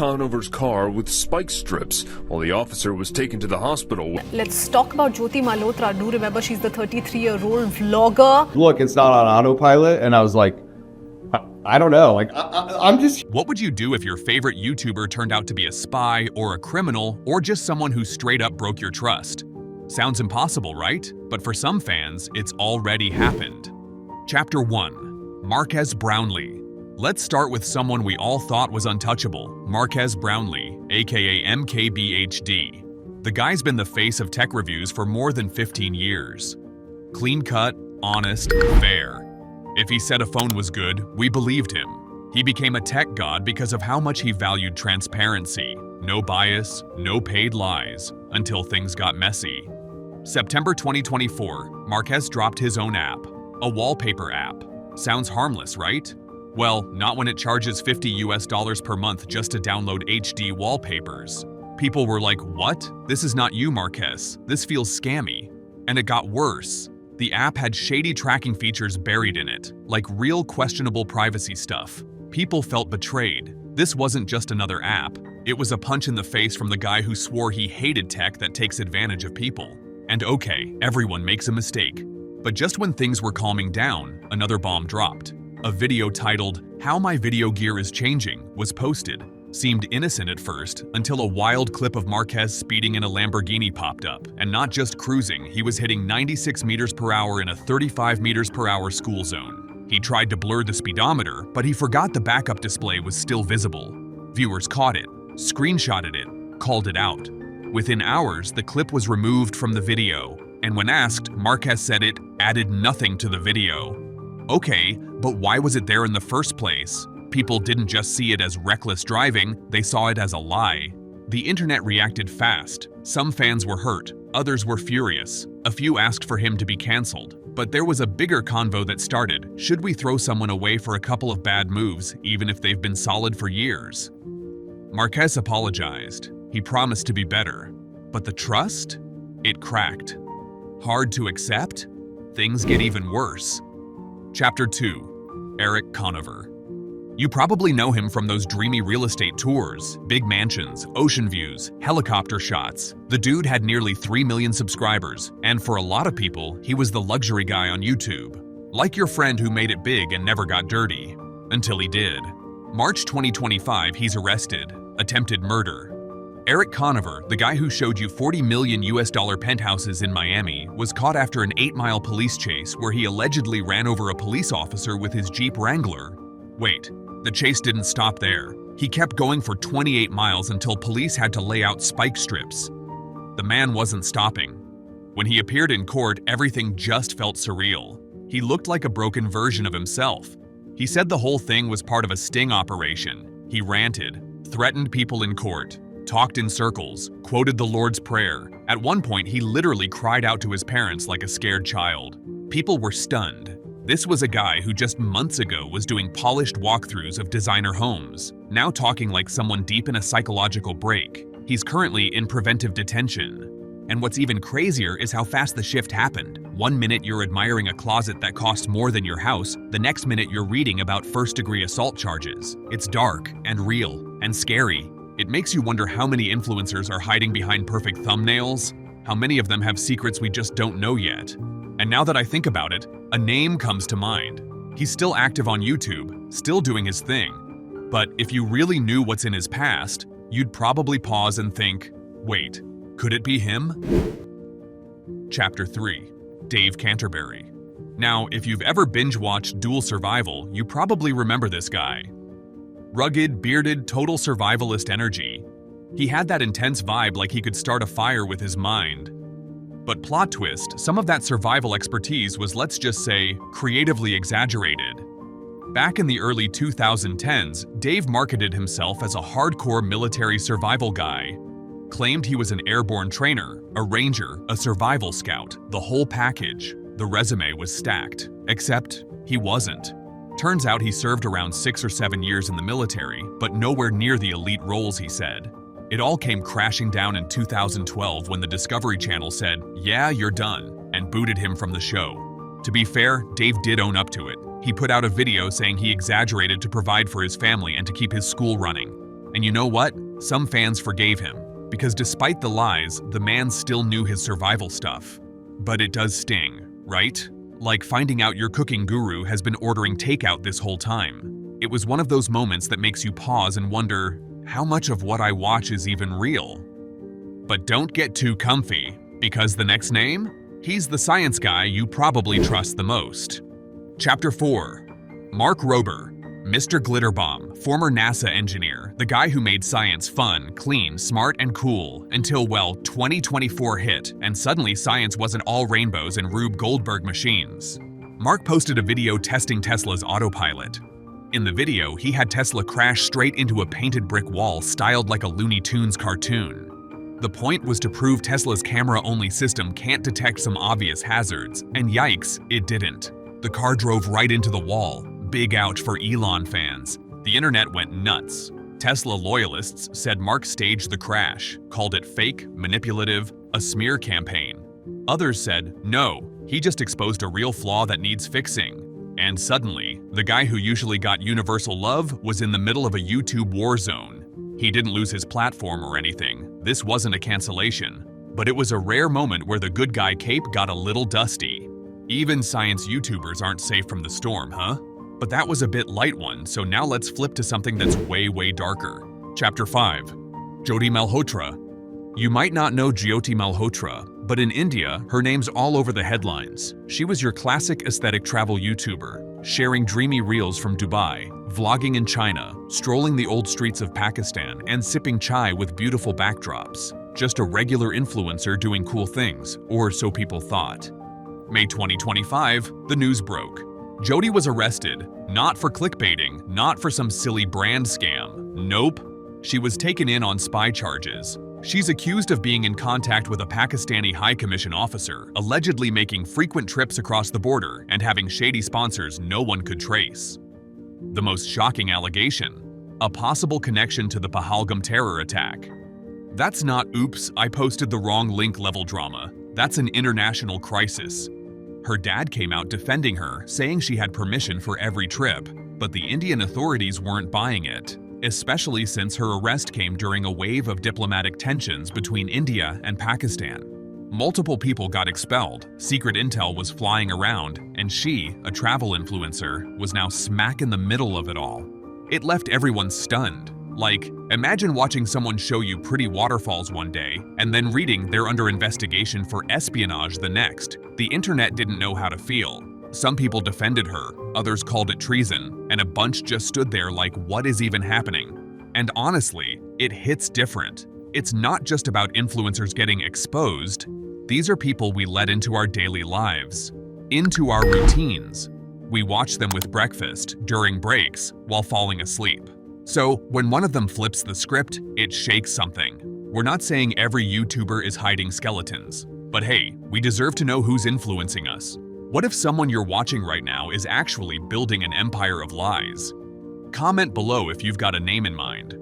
Conover's car with spike strips while the officer was taken to the hospital. Let's talk about Jyoti Malhotra. Do remember she's the 33-year-old vlogger. Look, it's not on autopilot, and I was like, I don't know. Like, I'm just... What would you do if your favorite YouTuber turned out to be a spy or a criminal or just someone who straight up broke your trust? Sounds impossible, right? But for some fans, it's already happened. Chapter 1. Marques Brownlee. Let's start with someone we all thought was untouchable, Marques Brownlee, aka MKBHD. The guy's been the face of tech reviews for more than 15 years. Clean-cut, honest, fair. If he said a phone was good, we believed him. He became a tech god because of how much he valued transparency. No bias, no paid lies, until things got messy. September 2024, Marques dropped his own app, a wallpaper app. Sounds harmless, right? Well, not when it charges $50 per month just to download HD wallpapers. People were like, what? This is not you, Marques. This feels scammy. And it got worse. The app had shady tracking features buried in it, like real questionable privacy stuff. People felt betrayed. This wasn't just another app. It was a punch in the face from the guy who swore he hated tech that takes advantage of people. And okay, everyone makes a mistake. But just when things were calming down, another bomb dropped. A video titled, "How My Video Gear is Changing" was posted. Seemed innocent at first, until a wild clip of Marques speeding in a Lamborghini popped up. And not just cruising, he was hitting 96 meters per hour in a 35 meters per hour school zone. He tried to blur the speedometer, but he forgot the backup display was still visible. Viewers caught it, screenshotted it, called it out. Within hours, the clip was removed from the video, and when asked, Marques said it added nothing to the video. Okay, but why was it there in the first place? People didn't just see it as reckless driving, they saw it as a lie. The internet reacted fast. Some fans were hurt, others were furious. A few asked for him to be cancelled. But there was a bigger convo that started. Should we throw someone away for a couple of bad moves, even if they've been solid for years? Marques apologized. He promised to be better. But the trust? It cracked. Hard to accept? Things get even worse. Chapter 2. Eric Conover. You probably know him from those dreamy real estate tours, big mansions, ocean views, helicopter shots. The dude had nearly 3 million subscribers, and for a lot of people, he was the luxury guy on YouTube. Like your friend who made it big and never got dirty. Until he did. March 2025, he's arrested. Attempted murder. Eric Conover, the guy who showed you $40 million penthouses in Miami, was caught after an 8-mile police chase where he allegedly ran over a police officer with his Jeep Wrangler. Wait. The chase didn't stop there. He kept going for 28 miles until police had to lay out spike strips. The man wasn't stopping. When he appeared in court, everything just felt surreal. He looked like a broken version of himself. He said the whole thing was part of a sting operation. He ranted, threatened people in court, talked in circles, quoted the Lord's Prayer. At one point, he literally cried out to his parents like a scared child. People were stunned. This was a guy who just months ago was doing polished walkthroughs of designer homes, now talking like someone deep in a psychological break. He's currently in preventive detention. And what's even crazier is how fast the shift happened. One minute you're admiring a closet that costs more than your house, the next minute you're reading about first-degree assault charges. It's dark and real and scary. It makes you wonder how many influencers are hiding behind perfect thumbnails, how many of them have secrets we just don't know yet. And now that I think about it, a name comes to mind. He's still active on YouTube, still doing his thing. But if you really knew what's in his past, you'd probably pause and think, wait, could it be him? Chapter 3. Dave Canterbury. Now, if you've ever binge-watched Dual Survival, you probably remember this guy. Rugged, bearded, total survivalist energy. He had that intense vibe like he could start a fire with his mind. But plot twist, some of that survival expertise was, let's just say, creatively exaggerated. Back in the early 2010s, Dave marketed himself as a hardcore military survival guy. Claimed he was an airborne trainer, a ranger, a survival scout, the whole package. The resume was stacked. Except, he wasn't. Turns out he served around 6 or 7 years in the military, but nowhere near the elite roles, he said. It all came crashing down in 2012 when the Discovery Channel said, "Yeah, you're done," and booted him from the show. To be fair, Dave did own up to it. He put out a video saying he exaggerated to provide for his family and to keep his school running. And you know what? Some fans forgave him, because despite the lies, the man still knew his survival stuff. But it does sting, right? Like finding out your cooking guru has been ordering takeout this whole time. It was one of those moments that makes you pause and wonder, how much of what I watch is even real? But don't get too comfy, because the next name? He's the science guy you probably trust the most. Chapter 4. Mark Rober, Mr. Glitterbomb, former NASA engineer, the guy who made science fun, clean, smart, and cool, until, well, 2024 hit, and suddenly science wasn't all rainbows and Rube Goldberg machines. Mark posted a video testing Tesla's autopilot. In the video, he had Tesla crash straight into a painted brick wall styled like a Looney Tunes cartoon. The point was to prove Tesla's camera-only system can't detect some obvious hazards, and yikes, it didn't. The car drove right into the wall. Big ouch for Elon fans. The internet went nuts. Tesla loyalists said Mark staged the crash, called it fake, manipulative, a smear campaign. Others said, no, he just exposed a real flaw that needs fixing. And suddenly, the guy who usually got universal love was in the middle of a YouTube war zone. He didn't lose his platform or anything. This wasn't a cancellation. But it was a rare moment where the good guy cape got a little dusty. Even science YouTubers aren't safe from the storm, huh? But that was a bit light one, so now let's flip to something that's way darker. Chapter 5. Jyoti Malhotra. You might not know Jyoti Malhotra, but in India, her name's all over the headlines. She was your classic aesthetic travel YouTuber, sharing dreamy reels from Dubai, vlogging in China, strolling the old streets of Pakistan, and sipping chai with beautiful backdrops. Just a regular influencer doing cool things, or so people thought. May 2025, the news broke. Jyoti was arrested, not for clickbaiting, not for some silly brand scam. Nope. She was taken in on spy charges. She's accused of being in contact with a Pakistani High Commission officer, allegedly making frequent trips across the border and having shady sponsors no one could trace. The most shocking allegation: a possible connection to the Pahalgam terror attack. That's not oops, I posted the wrong link level drama. That's an international crisis. Her dad came out defending her, saying she had permission for every trip, but the Indian authorities weren't buying it, especially since her arrest came during a wave of diplomatic tensions between India and Pakistan. Multiple people got expelled, secret intel was flying around, and she, a travel influencer, was now smack in the middle of it all. It left everyone stunned. Like, imagine watching someone show you pretty waterfalls one day, and then reading they're under investigation for espionage the next. The internet didn't know how to feel. Some people defended her, others called it treason, and a bunch just stood there like, what is even happening? And honestly, it hits different. It's not just about influencers getting exposed. These are people we let into our daily lives, into our routines. We watch them with breakfast, during breaks, while falling asleep. So, when one of them flips the script, it shakes something. We're not saying every YouTuber is hiding skeletons, but hey, we deserve to know who's influencing us. What if someone you're watching right now is actually building an empire of lies? Comment below if you've got a name in mind.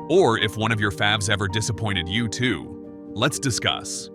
Or if one of your favs ever disappointed you too. Let's discuss.